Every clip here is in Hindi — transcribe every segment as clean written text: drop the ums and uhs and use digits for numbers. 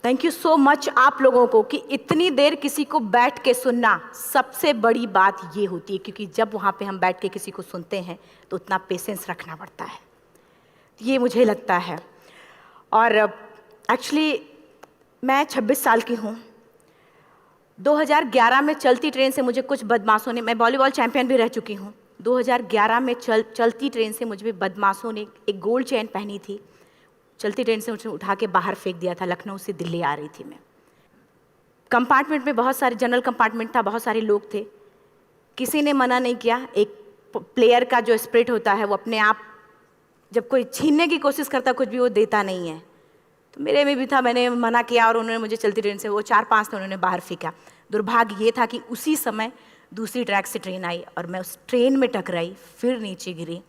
थैंक यू सो मच आप लोगों को कि इतनी देर किसी को बैठ के सुनना सबसे बड़ी बात ये होती है, क्योंकि जब वहाँ पे हम बैठ के किसी को सुनते हैं तो उतना पेशेंस रखना पड़ता है, ये मुझे लगता है। और एक्चुअली मैं 26 साल की हूँ। 2011 में चलती ट्रेन से मुझे कुछ बदमाशों ने, मैं वॉलीबॉल चैंपियन भी रह चुकी हूँ, 2011 में चलती ट्रेन से मुझे बदमाशों ने एक गोल्ड चेन पहनी थी, चलती ट्रेन से मुझे उठा के बाहर फेंक दिया था। लखनऊ से दिल्ली आ रही थी मैं। कंपार्टमेंट में बहुत सारे, जनरल कंपार्टमेंट था, बहुत सारे लोग थे, किसी ने मना नहीं किया। एक प्लेयर का जो स्पिरिट होता है वो अपने आप, जब कोई छीनने की कोशिश करता कुछ भी, वो देता नहीं है। तो मेरे में भी था, मैंने मना किया और उन्होंने मुझे चलती ट्रेन से, वो 4-5 थे, उन्होंने बाहर फेंका। दुर्भाग्य ये था कि उसी समय दूसरी ट्रैक से ट्रेन आई और मैं उस ट्रेन में टकराई, फिर नीचे गिरी,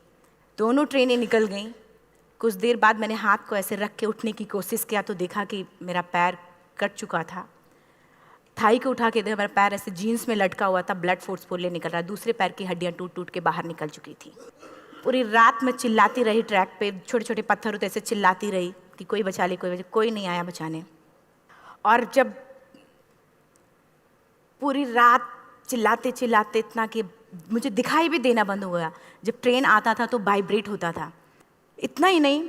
दोनों ट्रेनें निकल गईं। कुछ देर बाद मैंने हाथ को ऐसे रख के उठने की कोशिश किया तो देखा कि मेरा पैर कट चुका था। थाई को उठा के देखा, मेरा पैर ऐसे जीन्स में लटका हुआ था, ब्लड फोर्सफुली निकल रहा, दूसरे पैर की हड्डियाँ टूट टूट के बाहर निकल चुकी थी। पूरी रात मैं चिल्लाती रही ट्रैक पे, छोटे छोटे पत्थर होते ऐसे चिल्लाती रही कि कोई बचा ले, कोई नहीं आया बचाने। और जब पूरी रात चिल्लाते चिल्लाते इतना कि मुझे दिखाई भी देना बंद हो गया, जब ट्रेन आता था तो वाइब्रेट होता था। इतना ही नहीं,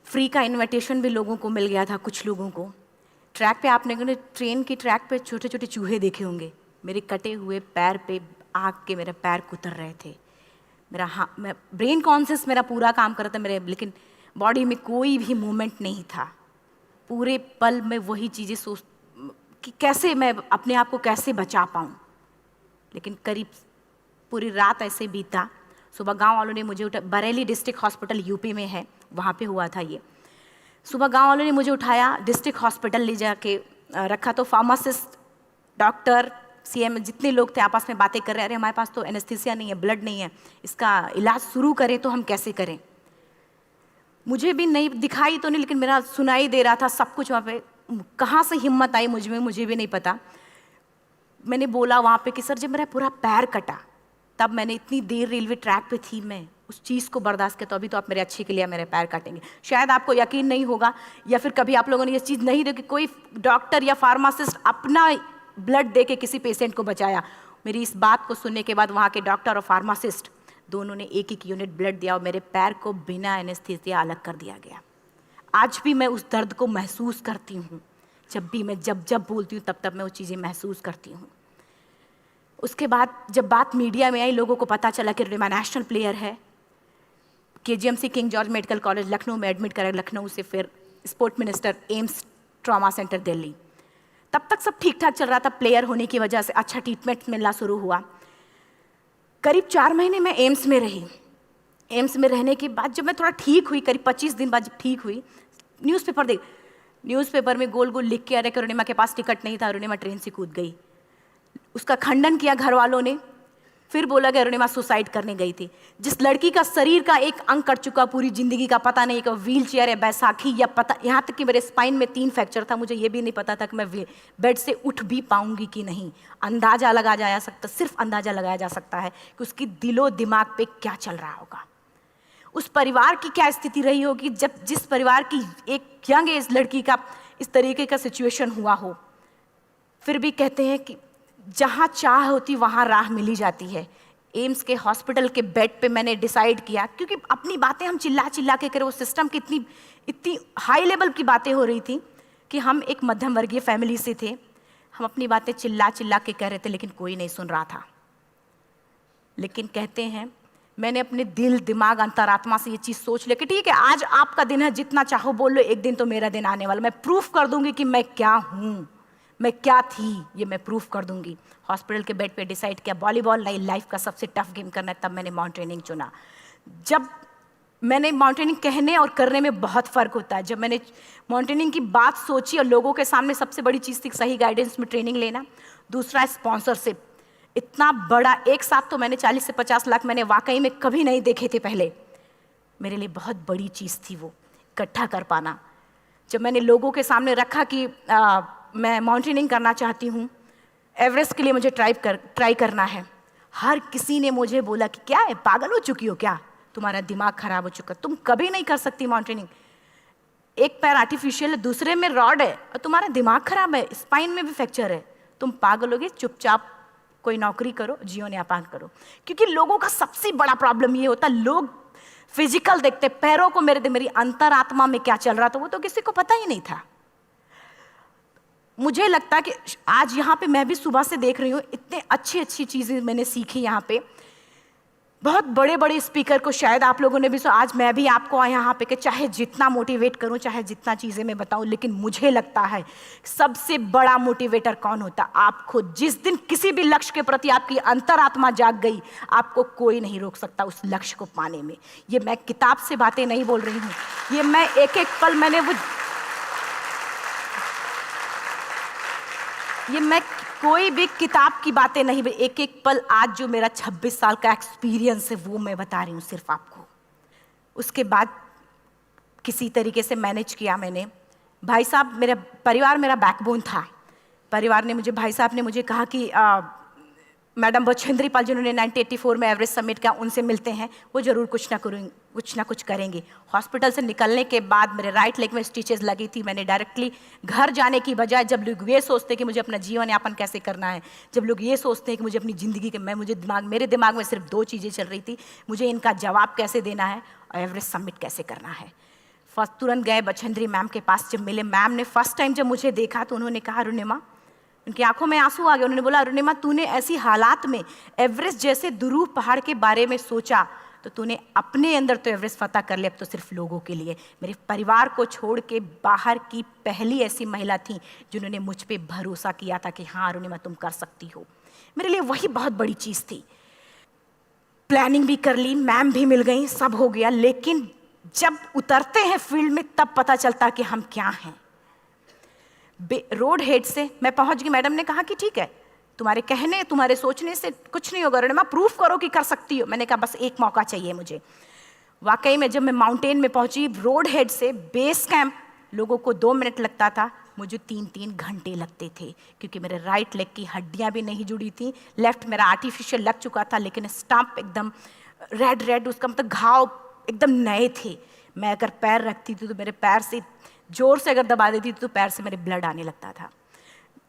फ्री का इनविटेशन भी लोगों को मिल गया था, कुछ लोगों को। ट्रैक पे आपने ट्रेन की ट्रैक पे छोटे छोटे चूहे देखे होंगे, मेरे कटे हुए पैर पे आग के मेरे पैर कुतर रहे थे। मैं ब्रेन कॉन्शियस मेरा पूरा काम कर रहा था मेरे, लेकिन बॉडी में कोई भी मूवमेंट नहीं था। पूरे पल में वही चीज़ें सोच कि कैसे मैं अपने आप को कैसे बचा पाऊँ। लेकिन करीब पूरी रात ऐसे बीता। सुबह गांव वालों ने मुझे बरेली डिस्ट्रिक्ट हॉस्पिटल यूपी में है, वहाँ पे हुआ था ये। सुबह गांव वालों ने मुझे उठाया, डिस्ट्रिक्ट हॉस्पिटल ले जाके रखा। तो फार्मासिस्ट, डॉक्टर, सीएम, जितने लोग थे आपस में बातें कर रहे, अरे हमारे पास तो एनेस्थीसिया नहीं है, ब्लड नहीं है, इसका इलाज शुरू करें तो हम कैसे करें। मुझे भी नहीं दिखाई तो नहीं, लेकिन मेरा सुनाई दे रहा था सब कुछ वहाँ पे। कहाँ से हिम्मत आई मुझ में, मुझे भी नहीं पता। मैंने बोला वहाँ पे कि सर जब मेरा पूरा पैर कटा, तब मैंने इतनी देर रेलवे ट्रैक पे थी, मैं उस चीज़ को बर्दाश्त किया, तो अभी तो आप मेरे अच्छे के लिए मेरे पैर काटेंगे। शायद आपको यकीन नहीं होगा, या फिर कभी आप लोगों ने ये चीज़ नहीं देखी, कोई डॉक्टर या फार्मासिस्ट अपना ब्लड दे के किसी पेशेंट को बचाया। मेरी इस बात को सुनने के बाद वहाँ के डॉक्टर और फार्मासिस्ट दोनों ने एक एक यूनिट ब्लड दिया और मेरे पैर को बिना एनेस्थीसिया अलग कर दिया गया। आज भी मैं उस दर्द को महसूस करती हूँ, जब भी मैं जब बोलती हूँ तब मैं वो चीज़ें महसूस करती हूँ। उसके बाद जब बात मीडिया में आई, लोगों को पता चला कि रिमा नेशनल प्लेयर है, KGMC king George medical college Lucknow में एडमिट करा, लखनऊ से फिर sport minister, AIIMS trauma centre Delhi. तब तक सब ठीक ठाक चल रहा था, प्लेयर होने की वजह से अच्छा ट्रीटमेंट मिलना शुरू हुआ। करीब 4 महीने मैं एम्स में रही। एम्स में रहने के बाद जब मैं थोड़ा ठीक हुई, करीब 25 दिन बाद जब ठीक हुई, न्यूज़पेपर में गोल गोल लिख के आ रहे कि अरुणिमा के पास टिकट नहीं था, अरुणिमा ट्रेन से कूद गई। उसका खंडन किया घर वालों ने, फिर बोला कि अरुणिमा सुसाइड करने गई थी। जिस लड़की का शरीर का एक अंग कट चुका, पूरी जिंदगी का पता नहीं कि व्हील चेयर है, बैसाखी, या पता, यहाँ तक कि मेरे स्पाइन में 3 फ्रैक्चर था, मुझे ये भी नहीं पता था कि मैं बेड से उठ भी पाऊंगी कि नहीं। अंदाजा लगाया जा सकता, सिर्फ अंदाजा लगाया जा सकता है कि उसकी दिलो दिमाग पे क्या चल रहा होगा, उस परिवार की क्या स्थिति रही होगी, जब जिस परिवार की एक यंग एज लड़की का इस तरीके का सिचुएशन हुआ हो। फिर भी कहते हैं कि जहाँ चाह होती वहाँ राह मिली जाती है। एम्स के हॉस्पिटल के बेड पे मैंने डिसाइड किया, क्योंकि अपनी बातें हम चिल्ला चिल्ला के करें, वो सिस्टम की इतनी हाई लेवल की बातें हो रही थी कि हम एक मध्यम वर्गीय फैमिली से थे, हम अपनी बातें चिल्ला चिल्ला के कह रहे थे, लेकिन कोई नहीं सुन रहा था। लेकिन कहते हैं मैंने अपने दिल, दिमाग, अंतरात्मा से ये चीज़ सोच लिया कि ठीक है, आज आपका दिन है, जितना चाहो बोल लो, एक दिन तो मेरा दिन आने वाला, मैं प्रूफ कर दूंगी कि मैं क्या हूँ, मैं क्या थी, ये मैं प्रूफ कर दूंगी। हॉस्पिटल के बेड पे डिसाइड किया वॉलीबॉल लाइफ का सबसे टफ गेम करना है, तब मैंने माउंटेनिंग चुना। जब मैंने माउंटेनिंग कहने और करने में बहुत फ़र्क होता है। जब मैंने माउंटेनिंग की बात सोची और लोगों के सामने, सबसे बड़ी चीज़ थी सही गाइडेंस में ट्रेनिंग लेना, दूसरा स्पॉन्सरशिप। इतना बड़ा एक साथ तो मैंने 40 से 50 लाख मैंने वाकई में कभी नहीं देखे थे पहले। मेरे लिए बहुत बड़ी चीज़ थी वो इकट्ठा कर पाना। जब मैंने लोगों के सामने रखा कि मैं माउंटेनिंग करना चाहती हूँ, एवरेस्ट के लिए मुझे ट्राई करना है, हर किसी ने मुझे बोला कि क्या है, पागल हो चुकी हो क्या, तुम्हारा दिमाग खराब हो चुका, तुम कभी नहीं कर सकती माउंटेनिंग। एक पैर आर्टिफिशियल है, दूसरे में रॉड है, और तुम्हारा दिमाग खराब है, स्पाइन में भी फ्रैक्चर है, तुम पागल होगे, चुपचाप कोई नौकरी करो, जीवन यापन करो। क्योंकि लोगों का सबसे बड़ा प्रॉब्लम ये होता, लोग फिजिकल देखते, पैरों को मेरी अंतरात्मा में क्या चल रहा था वो तो किसी को पता ही नहीं था। मुझे लगता है कि आज यहाँ पे मैं भी सुबह से देख रही हूँ, इतने अच्छी अच्छी चीज़ें मैंने सीखी यहाँ पे। बहुत बड़े बड़े स्पीकर को शायद आप लोगों ने भी सुना, आज मैं भी आपको यहाँ पे कि चाहे जितना मोटिवेट करूँ, चाहे जितना चीज़ें मैं बताऊँ, लेकिन मुझे लगता है सबसे बड़ा मोटिवेटर कौन होता, आप खुद। जिस दिन किसी भी लक्ष्य के प्रति आपकी अंतरात्मा जाग गई, आपको कोई नहीं रोक सकता उस लक्ष्य को पाने में। ये मैं किताब से बातें नहीं बोल रही हूँ, ये मैं एक एक पल मैंने ये मैं कोई भी किताब की बातें नहीं, एक एक पल आज जो मेरा 26 साल का एक्सपीरियंस है वो मैं बता रही हूँ सिर्फ आपको। उसके बाद किसी तरीके से मैनेज किया मैंने। भाई साहब, मेरा परिवार मेरा बैकबोन था। परिवार ने मुझे, भाई साहब ने मुझे कहा कि मैडम बछेंद्री पाल जिन्होंने 1984 में एवरेस्ट समिट किया, उनसे मिलते हैं, वो जरूर कुछ ना कुछ करेंगे। हॉस्पिटल से निकलने के बाद मेरे राइट लेग में स्टिचेस लगी थी। मैंने डायरेक्टली घर जाने की बजाय, जब लोग ये सोचते हैं कि मुझे अपना जीवन यापन कैसे करना है, जब लोग ये सोचते हैं कि मुझे अपनी ज़िंदगी के मेरे दिमाग में सिर्फ 2 चीज़ें चल रही थी, मुझे इनका जवाब कैसे देना है और एवरेस्ट समिट कैसे करना है। फर्स्ट तुरंत गए बछेंद्री मैम के पास। जब मिले, मैम ने फर्स्ट टाइम जब मुझे देखा तो उन्होंने कहा, अरुणिमा, उनकी आंखों में आंसू आ गए। उन्होंने बोला, अरुणिमा, तूने ऐसी हालात में एवरेस्ट जैसे दुरूह पहाड़ के बारे में सोचा तो तूने अपने अंदर तो एवरेस्ट फतह कर लिया, अब तो सिर्फ लोगों के लिए। मेरे परिवार को छोड़ के बाहर की पहली ऐसी महिला थी जिन्होंने मुझ पे भरोसा किया था कि हाँ अरुणिमा, तुम कर सकती हो। मेरे लिए वही बहुत बड़ी चीज़ थी। प्लानिंग भी कर ली, मैम भी मिल गई, सब हो गया। लेकिन जब उतरते हैं फील्ड में तब पता चलता कि हम क्या हैं। रोड हेड से मैं पहुंच गई। मैडम ने कहा कि ठीक है, तुम्हारे कहने, तुम्हारे सोचने से कुछ नहीं होगा, अरुणिमा प्रूफ करो कि कर सकती हो। मैंने कहा बस एक मौका चाहिए मुझे। वाकई में जब मैं माउंटेन में पहुंची, रोड हेड से बेस कैंप लोगों को 2 मिनट लगता था, मुझे 3-3 घंटे लगते थे, क्योंकि मेरे राइट लेग की हड्डियां भी नहीं जुड़ी थी। लेफ्ट मेरा आर्टिफिशियल लग चुका था, लेकिन स्टंप एकदम रेड, उसका मतलब घाव एकदम नए थे। मैं अगर पैर रखती थी तो मेरे पैर से जोर से अगर दबा देती थी तो पैर से मेरे ब्लड आने लगता था।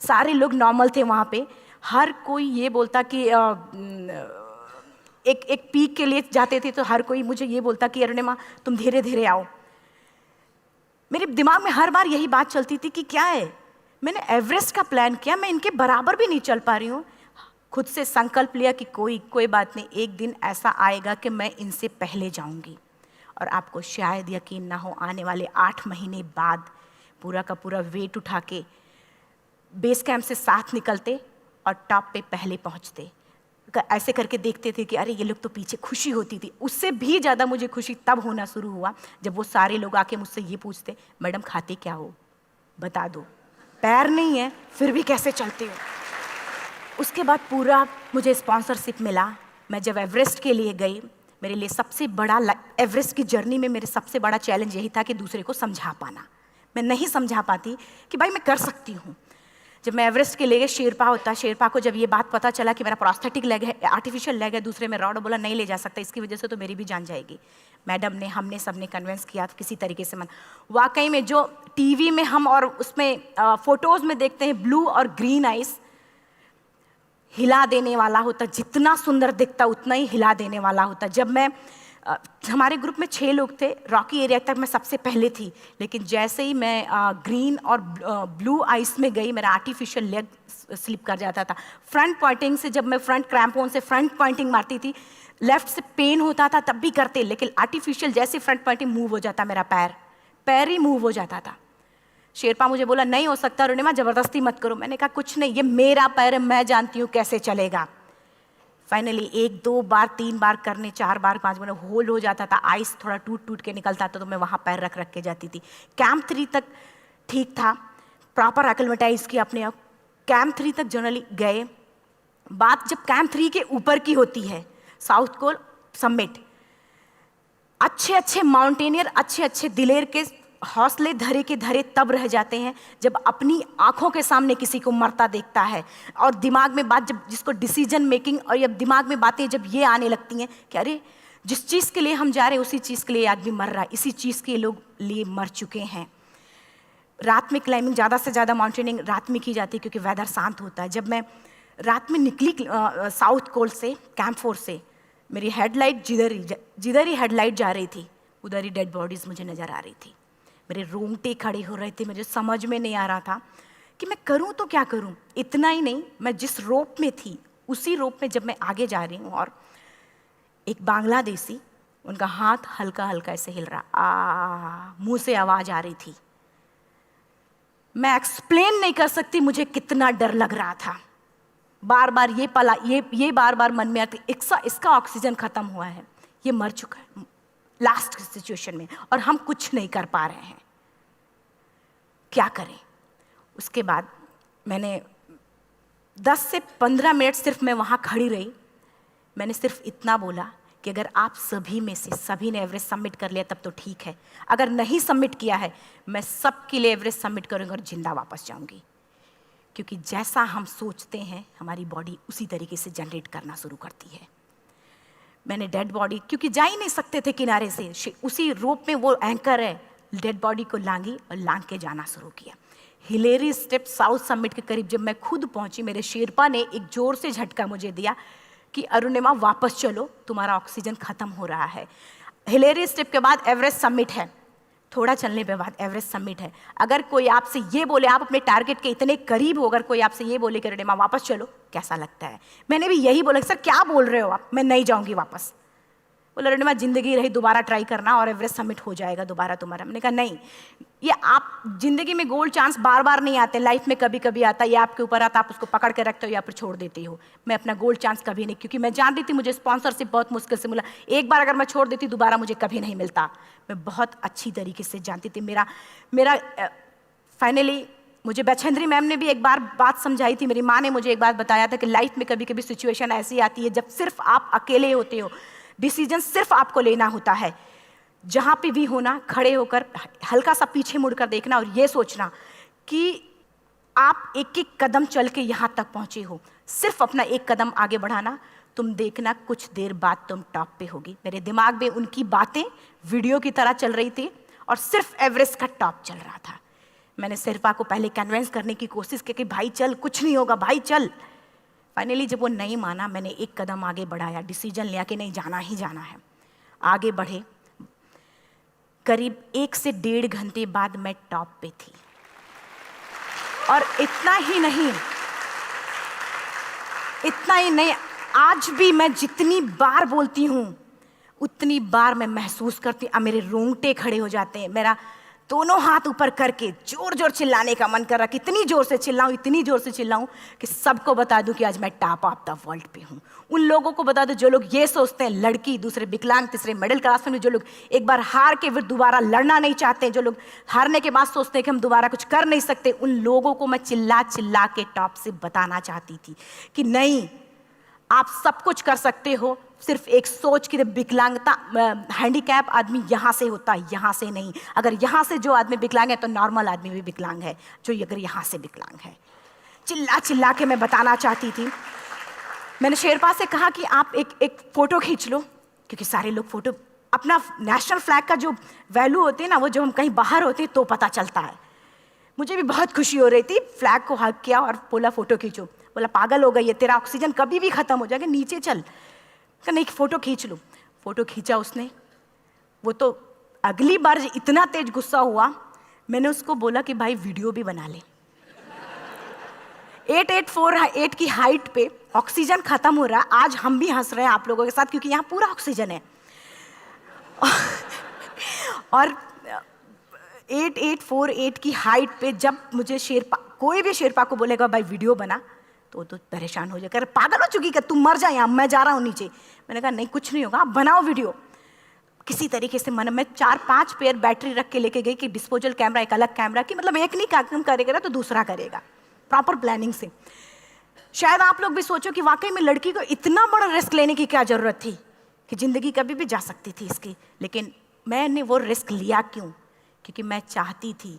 सारे लोग नॉर्मल थे वहाँ पे। हर कोई ये बोलता कि एक पीक के लिए जाते थे तो हर कोई मुझे ये बोलता कि अरुणिमा तुम धीरे धीरे आओ। मेरे दिमाग में हर बार यही बात चलती थी कि क्या है, मैंने एवरेस्ट का प्लान किया, मैं इनके बराबर भी नहीं चल पा रही हूँ। खुद से संकल्प लिया कि कोई बात नहीं, एक दिन ऐसा आएगा कि मैं इनसे पहले जाऊँगी। और आपको शायद यकीन ना हो, आने वाले 8 महीने बाद पूरा का पूरा वेट उठा के बेस कैंप से साथ निकलते और टॉप पे पहले पहुंचते। ऐसे करके देखते थे कि अरे ये लोग तो पीछे। खुशी होती थी। उससे भी ज़्यादा मुझे खुशी तब होना शुरू हुआ जब वो सारे लोग आके मुझसे ये पूछते, मैडम खाते क्या हो, बता दो, पैर नहीं है फिर भी कैसे चलते हो। उसके बाद पूरा मुझे स्पॉन्सरशिप मिला। मैं जब एवरेस्ट के लिए गई, मेरे लिए सबसे बड़ा, एवरेस्ट की जर्नी में मेरे सबसे बड़ा चैलेंज यही था कि दूसरे को समझा पाना। मैं नहीं समझा पाती कि भाई मैं कर सकती हूँ। जब मैं एवरेस्ट के लिए गई, शेरपा होता, शेरपा को जब ये बात पता चला कि मेरा प्रोस्थेटिक लेग है, आर्टिफिशियल लेग है, दूसरे में रॉड, बोला नहीं ले जा सकता, इसकी वजह से तो मेरी भी जान जाएगी। मैडम ने, हमने सबने कन्विंस किया किसी तरीके से। मन वाकई में जो टीवी में हम और उसमें फोटोज़ में देखते हैं, ब्लू और ग्रीन आइस, हिला देने वाला होता। जितना सुंदर दिखता उतना ही हिला देने वाला होता। जब मैं हमारे ग्रुप में 6 लोग थे, रॉकी एरिया तक मैं सबसे पहले थी, लेकिन जैसे ही मैं ग्रीन और ब्लू आइस में गई, मेरा आर्टिफिशियल लेग स्लिप कर जाता था। फ्रंट पॉइंटिंग से, जब मैं फ्रंट क्रैम्पोन से फ्रंट पॉइंटिंग मारती थी, लेफ्ट से पेन होता था तब भी करते, लेकिन आर्टिफिशियल जैसे फ्रंट पॉइंटिंग मूव हो जाता, मेरा पैर ही मूव हो जाता था। शेरपा मुझे बोला नहीं हो सकता अरुणिमा, ज़बरदस्ती मत करो। मैंने कहा कुछ नहीं, ये मेरा पैर है, मैं जानती हूँ कैसे चलेगा। फाइनली 1, 2 बार, 3 बार करने, 4 बार, 5 बार होल्ड हो जाता था। आइस थोड़ा टूट के निकलता था तो मैं वहाँ पैर रख के जाती थी। कैंप 3 तक ठीक था, प्रॉपर एक्लेमेटाइज किया अपने आप। कैंप 3 तक जनरली गए। बात जब कैंप 3 के ऊपर की होती है, साउथ कोल समिट, अच्छे माउंटेनियर, अच्छे दिलेर के हौसले धरे के धरे तब रह जाते हैं जब अपनी आंखों के सामने किसी को मरता देखता है, और दिमाग में बात, जब जिसको डिसीजन मेकिंग, और जब दिमाग में बातें जब ये आने लगती हैं कि अरे जिस चीज़ के लिए हम जा रहे हैं उसी चीज़ के लिए आदमी मर रहा है, इसी चीज़ के लोग लिए मर चुके हैं। रात में क्लाइंबिंग, ज़्यादा से ज़्यादा माउंटेनिंग रात में की जाती है क्योंकि वेदर शांत होता है। जब मैं रात में निकली साउथ कोल से, कैंप 4 से, मेरी हेडलाइट जिधर ही हेडलाइट जा रही थी उधर ही डेड बॉडीज़ मुझे नज़र आ रही थी। मेरे रोंगटे खड़े हो रहे थे, मुझे समझ में नहीं आ रहा था कि मैं करूं तो क्या करूं। इतना ही नहीं, मैं जिस रोप में थी उसी रोप में जब मैं आगे जा रही हूँ और एक बांग्लादेशी, उनका हाथ हल्का हल्का ऐसे हिल रहा, मुंह से आवाज़ आ रही थी। मैं एक्सप्लेन नहीं कर सकती मुझे कितना डर लग रहा था। बार बार ये बार बार मन में आती, इसका ऑक्सीजन खत्म हुआ है, ये मर चुका है लास्ट सिचुएशन में, और हम कुछ नहीं कर पा रहे हैं, क्या करें। उसके बाद मैंने 10 से 15 मिनट सिर्फ मैं वहाँ खड़ी रही। मैंने सिर्फ इतना बोला कि अगर आप सभी में से सभी ने एवरेस्ट सबमिट कर लिया तब तो ठीक है, अगर नहीं सबमिट किया है मैं सबके लिए एवरेस्ट सबमिट करूँगी और जिंदा वापस जाऊँगी। क्योंकि जैसा हम सोचते हैं हमारी बॉडी उसी तरीके से जनरेट करना शुरू करती है। मैंने डेड बॉडी, क्योंकि जा ही नहीं सकते थे किनारे से, उसी रोप में वो एंकर है, डेड बॉडी को लांगी और लांग के जाना शुरू किया। हिलेरी स्टेप साउथ समिट के करीब जब मैं खुद पहुंची, मेरे शेरपा ने एक जोर से झटका मुझे दिया कि अरुणिमा वापस चलो, तुम्हारा ऑक्सीजन खत्म हो रहा है। हिलेरी स्टेप के बाद एवरेस्ट समिट है, थोड़ा चलने के बाद एवरेस्ट समिट है। अगर कोई आपसे ये बोले, आप अपने टारगेट के इतने करीब हो, अगर कोई आपसे ये बोले कि अरुणिमा वापस चलो, कैसा लगता है? मैंने भी यही बोला, सर क्या बोल रहे हो आप, मैं नहीं जाऊंगी वापस। बोला अरुणिमा जिंदगी रही, दोबारा ट्राई करना और एवरेस्ट समिट हो जाएगा दोबारा तुम्हारा। मैंने कहा नहीं, ये आप जिंदगी में गोल्ड चांस बार बार नहीं आते, लाइफ में कभी कभी आता है, ये आपके ऊपर आता, आप उसको पकड़ के रखते हो या फिर छोड़ देते हो। मैं अपना गोल्ड चांस कभी नहीं, क्योंकि मैं जान रही थी मुझे स्पॉन्सरशिप बहुत मुश्किल से मिला, एक बार अगर मैं छोड़ देती दोबारा मुझे कभी नहीं मिलता। मैं बहुत अच्छी तरीके से जानती थी। मेरा फाइनली मुझे बछेंद्री मैम ने भी एक बार बात समझाई थी, मेरी माँ ने मुझे एक बात बताया था कि लाइफ में कभी कभी सिचुएशन ऐसी आती है जब सिर्फ आप अकेले होते हो, डिसीजन सिर्फ आपको लेना होता है। जहाँ पे भी होना, खड़े होकर हल्का सा पीछे मुड़कर देखना और ये सोचना कि आप एक एक कदम चल के यहाँ तक पहुँचे हो, सिर्फ अपना एक कदम आगे बढ़ाना, तुम देखना कुछ देर बाद तुम टॉप पे होगी। मेरे दिमाग में उनकी बातें वीडियो की तरह चल रही थी और सिर्फ एवरेस्ट का टॉप चल रहा था। मैंने शेरपा को पहले कन्विंस करने की कोशिश की कि भाई चल, कुछ नहीं होगा भाई चल। फाइनली जब वो नहीं माना, मैंने एक कदम आगे बढ़ाया, डिसीजन लिया कि नहीं जाना ही जाना है। आगे बढ़े, करीब 1 से 1.5 घंटे बाद मैं टॉप पे थी। और इतना ही नहीं, आज भी मैं जितनी बार बोलती हूँ उतनी बार मैं महसूस करती हूँ, मेरे रोंगटे खड़े हो जाते हैं, मेरा दोनों हाथ ऊपर करके जोर जोर चिल्लाने का मन कर रहा, कितनी जोर से चिल्लाऊं कि सबको बता दूं कि आज मैं टॉप ऑफ द वर्ल्ड पे हूं। उन लोगों को बता दूं जो लोग ये सोचते हैं, लड़की, दूसरे विकलांग, तीसरे मिडिल क्लास में, जो लोग एक बार हार के फिर दोबारा लड़ना नहीं चाहते, जो लोग हारने के बाद सोचते हैं कि हम दोबारा कुछ कर नहीं सकते, उन लोगों को मैं चिल्ला चिल्ला के टॉप से बताना चाहती थी कि नहीं, आप सब कुछ कर सकते हो, सिर्फ एक सोच की विकलांगता, हैंडीकैप आदमी यहाँ से होता है, यहाँ से नहीं। अगर यहाँ से जो आदमी विकलांग है तो नॉर्मल आदमी भी विकलांग है, जो अगर यहाँ से विकलांग है। चिल्ला चिल्ला के मैं बताना चाहती थी। मैंने शेरपा से कहा कि आप एक फ़ोटो खींच लो, क्योंकि सारे लोग फ़ोटो, अपना नेशनल फ्लैग का जो वैल्यू होती है ना, वो जो हम कहीं बाहर होते हैं तो पता चलता है। मुझे भी बहुत खुशी हो रही थी, फ्लैग को हग किया और बोला फ़ोटो खींचो। बोला पागल हो गई है, तेरा ऑक्सीजन कभी भी ख़त्म हो जाएगा, नीचे चल। नहीं, फ़ोटो खींच लो। फ़ोटो खींचा उसने। वो तो अगली बार इतना तेज गुस्सा हुआ, मैंने उसको बोला कि भाई वीडियो भी बना ले। 8848 की हाइट पे ऑक्सीजन खत्म हो रहा है, आज हम भी हंस रहे हैं आप लोगों के साथ क्योंकि यहाँ पूरा ऑक्सीजन है। और 8848 की हाइट पे जब मुझे शेरपा, कोई भी शेरपा को बोलेगा भाई वीडियो बना, तो परेशान हो जाएगा, पागल हो चुकी, कि तुम मर जाए, यहाँ मैं जा रहा हूँ नीचे। मैंने कहा नहीं, कुछ नहीं होगा, आप बनाओ वीडियो। किसी तरीके से मैं 4-5 पेयर बैटरी रख के लेके गई कि डिस्पोजल कैमरा, एक अलग कैमरा, कि मतलब एक नहीं काम करेगा तो दूसरा करेगा, प्रॉपर प्लानिंग से। शायद आप लोग भी सोचो कि वाकई में लड़की को इतना बड़ा रिस्क लेने की क्या जरूरत थी, कि जिंदगी कभी भी जा सकती थी इसकी। लेकिन मैंने वो रिस्क लिया क्यों? क्योंकि मैं चाहती थी,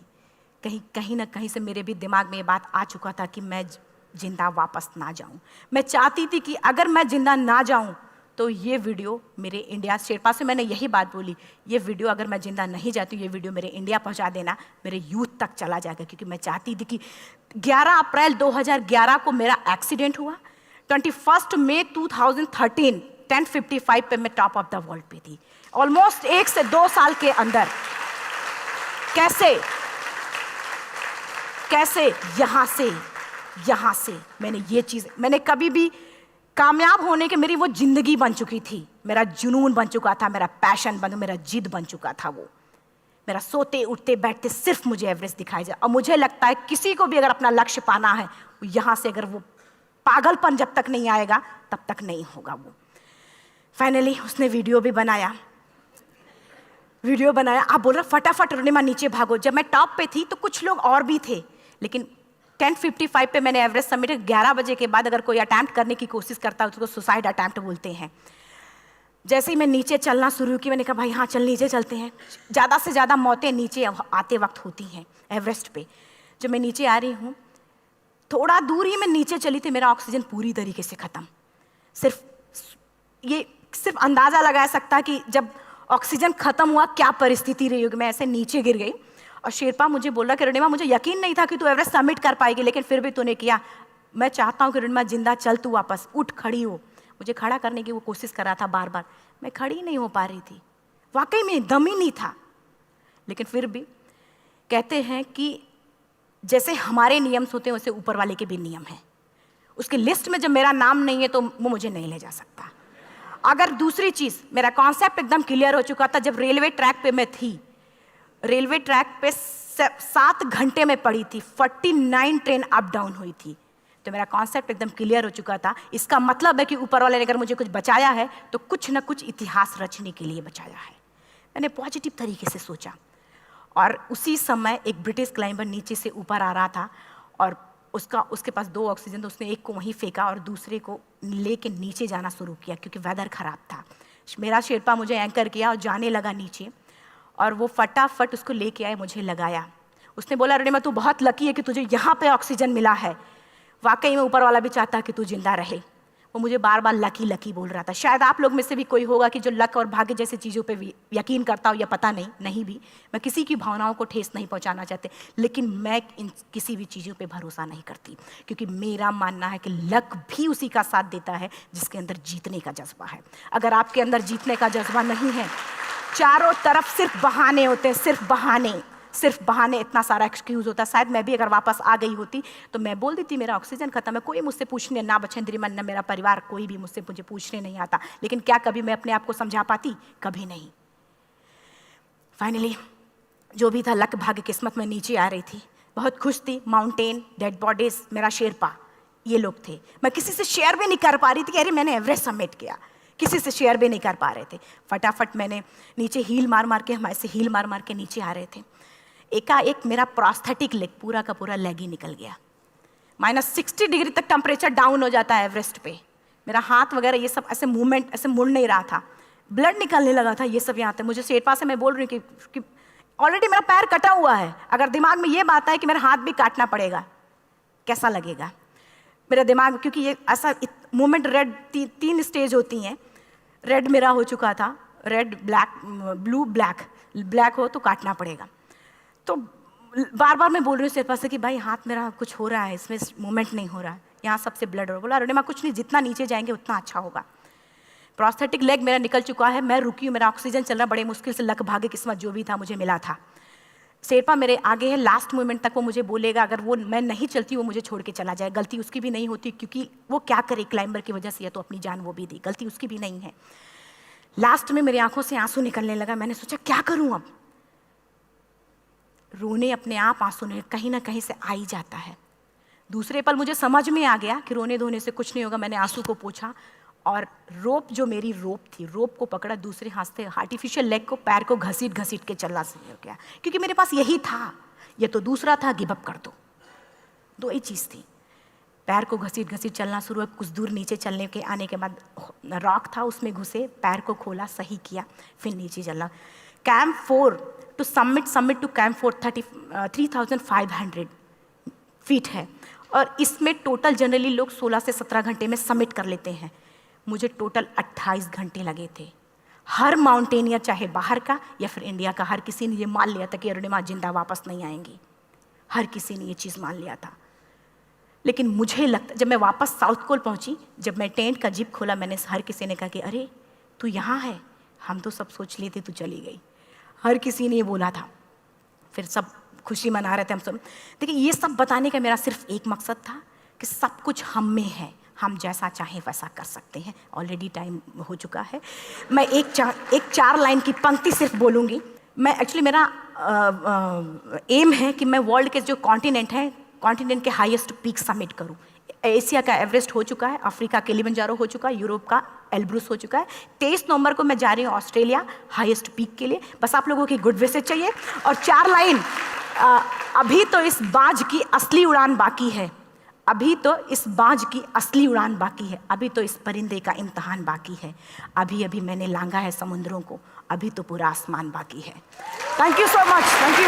कहीं ना कहीं से मेरे भी दिमाग में ये बात आ चुका था कि मैं जिंदा वापस ना जाऊं। मैं चाहती थी कि अगर मैं जिंदा ना जाऊं तो ये वीडियो मेरे इंडिया शेरपा से मैंने यही बात बोली, ये वीडियो अगर मैं जिंदा नहीं जाती हूँ, ये वीडियो मेरे इंडिया पहुँचा देना, मेरे यूथ तक चला जाएगा। क्योंकि मैं चाहती थी कि 11 अप्रैल 2011 को मेरा एक्सीडेंट हुआ, 21 मई 2013 10:55 पे मैं टॉप ऑफ द वर्ल्ड पे थी। ऑलमोस्ट 1 से 2 साल के अंदर कैसे यहाँ से मैंने ये चीज़, मैंने कभी भी कामयाब होने के, मेरी वो जिंदगी बन चुकी थी, मेरा जुनून बन चुका था, मेरा पैशन मेरा जिद बन चुका था। वो मेरा सोते उठते बैठते सिर्फ मुझे एवरेस्ट दिखाई जाए। और मुझे लगता है किसी को भी अगर अपना लक्ष्य पाना है, यहाँ से अगर वो पागलपन जब तक नहीं आएगा तब तक नहीं होगा। वो फाइनली उसने वीडियो बनाया। आप बोल रहे फटाफट अरुणिमा नीचे भागो। जब मैं टॉप पे थी तो कुछ लोग और भी थे, लेकिन 10:55 पे मैंने एवरेस्ट समिट, 11 बजे के बाद अगर कोई अटैम्प्ट करने की कोशिश करता है उसको सुसाइड अटैम्प्ट बोलते हैं। जैसे ही मैं नीचे चलना शुरू की, मैंने कहा भाई हाँ चल नीचे चलते हैं। ज़्यादा से ज़्यादा मौतें नीचे आते वक्त होती हैं एवरेस्ट पे। जब मैं नीचे आ रही हूँ, थोड़ा दूर ही मैं नीचे चली थी, मेरा ऑक्सीजन पूरी तरीके से ख़त्म। सिर्फ अंदाज़ा लगाया सकता कि जब ऑक्सीजन ख़त्म हुआ क्या परिस्थिति रही होगी। मैं ऐसे नीचे गिर गई और शेरपा मुझे बोल रहा कि अरुणिमा मुझे यकीन नहीं था कि तू एवरेस्ट सबमिट कर पाएगी, लेकिन फिर भी तूने किया। मैं चाहता हूँ कि अरुणिमा जिंदा चल, तू वापस उठ, खड़ी हो। मुझे खड़ा करने की वो कोशिश कर रहा था बार बार, मैं खड़ी नहीं हो पा रही थी, वाकई में दम ही नहीं था। लेकिन फिर भी कहते हैं कि जैसे हमारे नियम होते हैं वैसे ऊपर वाले के भी नियम हैं। उसकी लिस्ट में जब मेरा नाम नहीं है तो वो मुझे नहीं ले जा सकता। अगर दूसरी चीज़, मेरा कॉन्सेप्ट एकदम क्लियर हो चुका था। जब रेलवे ट्रैक पे मैं थी, रेलवे ट्रैक पे 7 घंटे में पड़ी थी, 49 ट्रेन अप डाउन हुई थी, तो मेरा कॉन्सेप्ट एकदम क्लियर हो चुका था। इसका मतलब है कि ऊपर वाले ने अगर मुझे कुछ बचाया है तो कुछ ना कुछ इतिहास रचने के लिए बचाया है। मैंने पॉजिटिव तरीके से सोचा। और उसी समय एक ब्रिटिश क्लाइंबर नीचे से ऊपर आ रहा था और उसके पास 2 ऑक्सीजन, तो उसने एक को वहीं फेंका और दूसरे को लेके नीचे जाना शुरू किया क्योंकि वेदर ख़राब था। मेरा शेरपा मुझे एंकर किया और जाने लगा नीचे, और वो फटाफट उसको लेके आए, मुझे लगाया। उसने बोला अरुणिमा तू बहुत लकी है कि तुझे यहाँ पे ऑक्सीजन मिला है। वाकई में ऊपर वाला भी चाहता है कि तू जिंदा रहे। वो मुझे बार बार लकी लकी बोल रहा था। शायद आप लोग में से भी कोई होगा कि जो लक और भाग्य जैसी चीज़ों पे यकीन करता हो, या पता नहीं भी। मैं किसी की भावनाओं को ठेस नहीं पहुंचाना चाहती, लेकिन मैं इन किसी भी चीज़ों पे भरोसा नहीं करती, क्योंकि मेरा मानना है कि लक भी उसी का साथ देता है जिसके अंदर जीतने का जज्बा है। अगर आपके अंदर जीतने का जज्बा नहीं है, चारों तरफ सिर्फ बहाने होते हैं, सिर्फ बहाने, इतना सारा एक्सक्यूज़ होता है। शायद मैं भी अगर वापस आ गई होती तो मैं बोल देती मेरा ऑक्सीजन खत्म है, कोई मुझसे पूछने ना बछेंद्री मन, ना मेरा परिवार, कोई भी मुझे पूछने नहीं आता। लेकिन क्या कभी मैं अपने आप को समझा पाती? कभी नहीं। फाइनली जो भी था, लक भाग्य किस्मत में नीचे आ रही थी, बहुत खुश थी। माउंटेन, डेड बॉडीज, मेरा शेरपा, ये लोग थे। मैं किसी से शेयर भी नहीं कर पा रही थी कि अरे मैंने एवरेस्ट सबमिट किया, किसी से शेयर भी नहीं कर पा रहे थे। फटाफट मैंने नीचे हील मार के, हमारे से हील मार के नीचे आ रहे थे। एकाएक मेरा प्रोस्थेटिक लेग, पूरा का पूरा लेग ही निकल गया। -60 डिग्री तक टेम्परेचर डाउन हो जाता है एवरेस्ट पे। मेरा हाथ वगैरह ये सब ऐसे मूवमेंट, ऐसे मुड़ नहीं रहा था, ब्लड निकलने लगा था, ये सब यहाँ था। मुझे शेरपा से मैं बोल रही हूँ कि ऑलरेडी मेरा पैर कटा हुआ है, अगर दिमाग में ये बात है कि मेरा हाथ भी काटना पड़ेगा, कैसा लगेगा मेरा दिमाग। क्योंकि ये ऐसा मूवमेंट, रेड 3 स्टेज होती हैं। रेड मेरा हो चुका था, रेड, ब्लैक, ब्लू, ब्लैक हो तो काटना पड़ेगा। तो बार बार मैं बोल रही हूँ शेरपा से कि भाई हाथ मेरा कुछ हो रहा है, इसमें मूवमेंट नहीं हो रहा है, यहाँ सबसे ब्लड हो रहा है। बोला अरुणिमा कुछ नहीं, जितना नीचे जाएंगे उतना अच्छा होगा। प्रोस्थेटिक लेग मेरा निकल चुका है, मैं रुकी हूँ, मेरा ऑक्सीजन चल रहा, बड़े मुश्किल से लक भाग्य किस्मत जो भी था मुझे मिला था। शेरपा मेरे आगे है, लास्ट मोमेंट तक वो मुझे बोलेगा, अगर वो मैं नहीं चलती वो मुझे छोड़ के चला जाए। गलती उसकी भी नहीं होती, क्योंकि वो क्या करे, क्लाइंबर की वजह से या तो अपनी जान वो भी दी, गलती उसकी भी नहीं है। लास्ट में मेरी आंखों से आंसू निकलने लगा। मैंने सोचा क्या करूं अब, रोने अपने आप आंसू ने कहीं ना कहीं से आ ही जाता है। दूसरे पल मुझे समझ में आ गया कि रोने धोने से कुछ नहीं होगा। मैंने आंसू को पोंछा और रोप, जो मेरी रोप थी, रोप को पकड़ा, दूसरे हाथ से आर्टिफिशियल लेग को, पैर को घसीट के चलना शुरू हो गया, क्योंकि मेरे पास यही था। ये तो दूसरा था, गिव अप कर दो ही चीज़ थी। पैर को घसीट चलना शुरू हुआ। कुछ दूर नीचे चलने के आने के बाद रॉक था, उसमें घुसे, पैर को खोला, सही किया, फिर नीचे चलना। Camp 4 to summit to camp 4 3500 feet है, और इसमें टोटल जनरली लोग 16 से 17 घंटे में सबमिट कर लेते हैं। मुझे टोटल 28 घंटे लगे थे। हर माउंटेनियर, चाहे बाहर का या फिर इंडिया का, हर किसी ने ये मान लिया था कि अरुणिमा जिंदा वापस नहीं आएंगी। हर किसी ने ये चीज़ मान लिया था। लेकिन मुझे लगता, जब मैं वापस साउथ कोल पहुंची, जब मैं टेंट का जिप खोला, मैंने हर किसी ने कहा कि अरे तू यहाँ है, हम तो सब सोच लिए थे तू चली गई। हर किसी ने ये बोला था। फिर सब खुशी मना रहे थे हम सब। देखिए, ये सब बताने का मेरा सिर्फ एक मकसद था कि सब कुछ हम में है, हम जैसा चाहें वैसा कर सकते हैं। ऑलरेडी टाइम हो चुका है। मैं एक चार लाइन की पंक्ति सिर्फ बोलूँगी। मैं एक्चुअली, मेरा एम है कि मैं वर्ल्ड के जो कॉन्टिनेंट हैं, कॉन्टिनेंट के हाईएस्ट पीक समिट करूँ। एशिया का एवरेस्ट हो चुका है, अफ्रीका किलिमंजारो हो चुका है, यूरोप का एल्ब्रूस हो चुका है। 23 नवंबर को मैं जा रही हूँ ऑस्ट्रेलिया हाईएस्ट पीक के लिए। बस आप लोगों की गुड विशेस चाहिए। और 4 लाइन, अभी तो इस बाज की असली उड़ान बाकी है, अभी तो इस बाज की असली उड़ान बाकी है, अभी तो इस परिंदे का इम्तहान बाकी है, अभी अभी मैंने लांघा है समुद्रों को, अभी तो पूरा आसमान बाकी है। Thank you so much. Thank you.